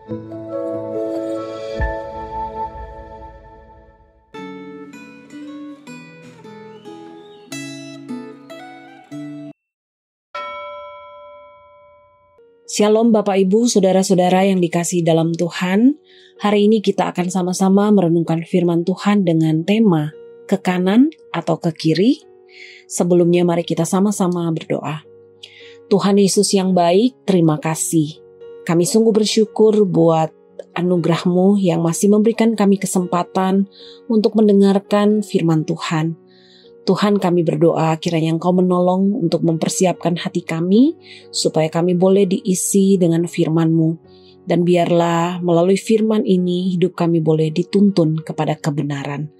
Shalom Bapak Ibu, Saudara-saudara yang dikasihi dalam Tuhan. Hari ini kita akan sama-sama merenungkan firman Tuhan dengan tema ke kanan atau ke kiri. Sebelumnya mari kita sama-sama berdoa. Tuhan Yesus yang baik, terima kasih. Kami sungguh bersyukur buat anugerah-Mu yang masih memberikan kami kesempatan untuk mendengarkan firman Tuhan. Tuhan, kami berdoa kiranya Engkau menolong untuk mempersiapkan hati kami supaya kami boleh diisi dengan firman-Mu. Dan biarlah melalui firman ini hidup kami boleh dituntun kepada kebenaran.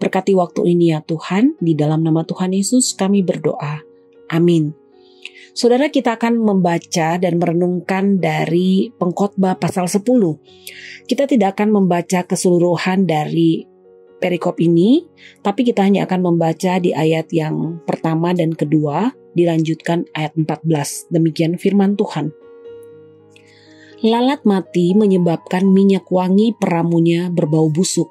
Berkati waktu ini ya Tuhan, di dalam nama Tuhan Yesus kami berdoa. Amin. Saudara, kita akan membaca dan merenungkan dari Pengkhotbah pasal 10. Kita tidak akan membaca keseluruhan dari perikop ini, tapi kita hanya akan membaca di ayat yang pertama dan kedua, dilanjutkan ayat 14. Demikian firman Tuhan. Lalat mati menyebabkan minyak wangi peramunya berbau busuk.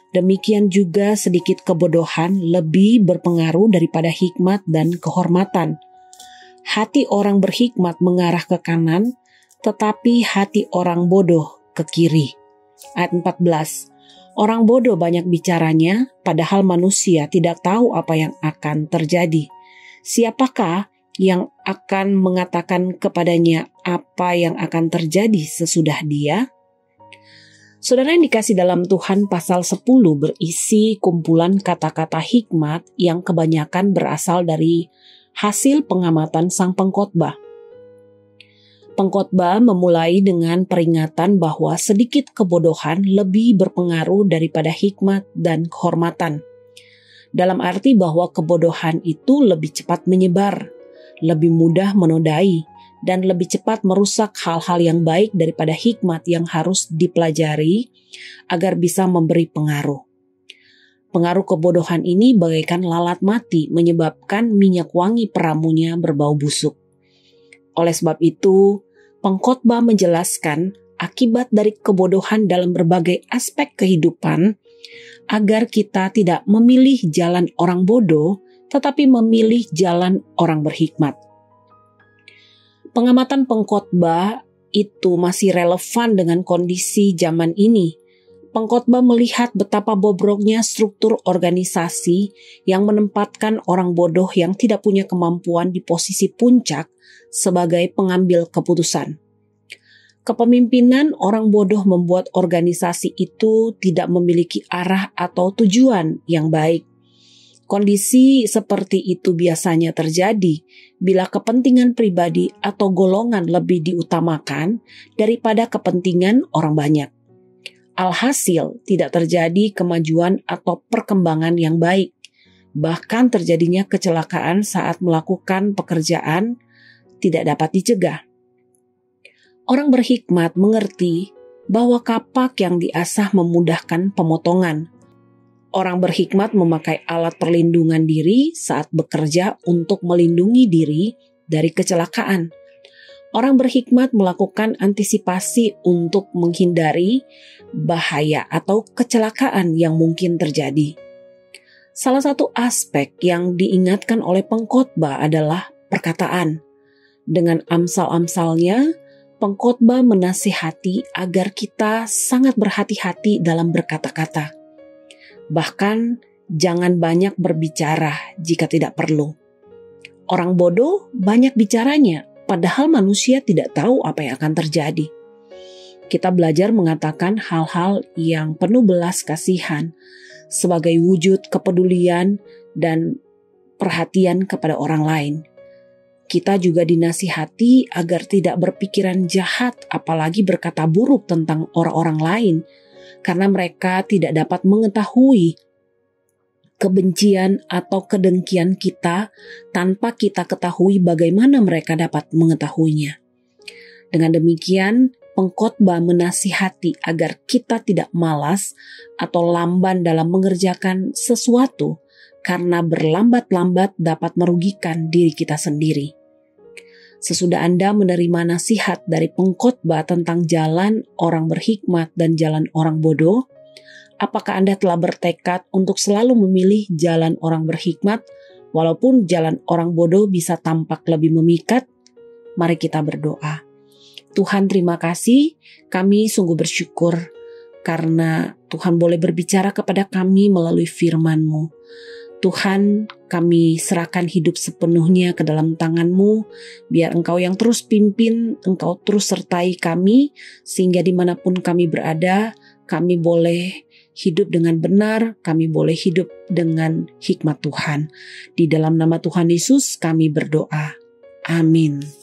Demikian juga sedikit kebodohan lebih berpengaruh daripada hikmat dan kehormatan. Hati orang berhikmat mengarah ke kanan, tetapi hati orang bodoh ke kiri. Ayat 14. Orang bodoh banyak bicaranya, padahal manusia tidak tahu apa yang akan terjadi. Siapakah yang akan mengatakan kepadanya apa yang akan terjadi sesudah dia? Saudara yang dikasih dalam Tuhan, pasal 10 berisi kumpulan kata-kata hikmat yang kebanyakan berasal dari hasil pengamatan sang pengkhotbah. Pengkhotbah memulai dengan peringatan bahwa sedikit kebodohan lebih berpengaruh daripada hikmat dan kehormatan. Dalam arti bahwa kebodohan itu lebih cepat menyebar, lebih mudah menodai, dan lebih cepat merusak hal-hal yang baik daripada hikmat yang harus dipelajari agar bisa memberi pengaruh. Pengaruh kebodohan ini bagaikan lalat mati menyebabkan minyak wangi peramunya berbau busuk. Oleh sebab itu, pengkhotbah menjelaskan akibat dari kebodohan dalam berbagai aspek kehidupan agar kita tidak memilih jalan orang bodoh, tetapi memilih jalan orang berhikmat. Pengamatan pengkhotbah itu masih relevan dengan kondisi zaman ini. Pengkhotbah melihat betapa bobroknya struktur organisasi yang menempatkan orang bodoh yang tidak punya kemampuan di posisi puncak sebagai pengambil keputusan. Kepemimpinan orang bodoh membuat organisasi itu tidak memiliki arah atau tujuan yang baik. Kondisi seperti itu biasanya terjadi bila kepentingan pribadi atau golongan lebih diutamakan daripada kepentingan orang banyak. Alhasil, tidak terjadi kemajuan atau perkembangan yang baik. Bahkan terjadinya kecelakaan saat melakukan pekerjaan tidak dapat dicegah. Orang berhikmat mengerti bahwa kapak yang diasah memudahkan pemotongan. Orang berhikmat memakai alat perlindungan diri saat bekerja untuk melindungi diri dari kecelakaan. Orang berhikmat melakukan antisipasi untuk menghindari bahaya atau kecelakaan yang mungkin terjadi. Salah satu aspek yang diingatkan oleh pengkhotbah adalah perkataan. Dengan amsal-amsalnya, pengkhotbah menasihati agar kita sangat berhati-hati dalam berkata-kata. Bahkan, jangan banyak berbicara jika tidak perlu. Orang bodoh banyak bicaranya, padahal manusia tidak tahu apa yang akan terjadi. Kita belajar mengatakan hal-hal yang penuh belas kasihan sebagai wujud kepedulian dan perhatian kepada orang lain. Kita juga dinasihati agar tidak berpikiran jahat, apalagi berkata buruk tentang orang-orang lain, karena mereka tidak dapat mengetahui kebencian atau kedengkian kita tanpa kita ketahui bagaimana mereka dapat mengetahuinya. Dengan demikian, pengkhotbah menasihati agar kita tidak malas atau lamban dalam mengerjakan sesuatu, karena berlambat-lambat dapat merugikan diri kita sendiri. Sesudah Anda menerima nasihat dari pengkhotbah tentang jalan orang berhikmat dan jalan orang bodoh, apakah Anda telah bertekad untuk selalu memilih jalan orang berhikmat, walaupun jalan orang bodoh bisa tampak lebih memikat? Mari kita berdoa. Tuhan, terima kasih. Kami sungguh bersyukur karena Tuhan boleh berbicara kepada kami melalui firman-Mu. Tuhan, kami serahkan hidup sepenuhnya ke dalam tangan-Mu, biar Engkau yang terus pimpin, Engkau terus sertai kami, sehingga dimanapun kami berada, kami boleh hidup dengan benar, kami boleh hidup dengan hikmat Tuhan. Di dalam nama Tuhan Yesus kami berdoa. Amin.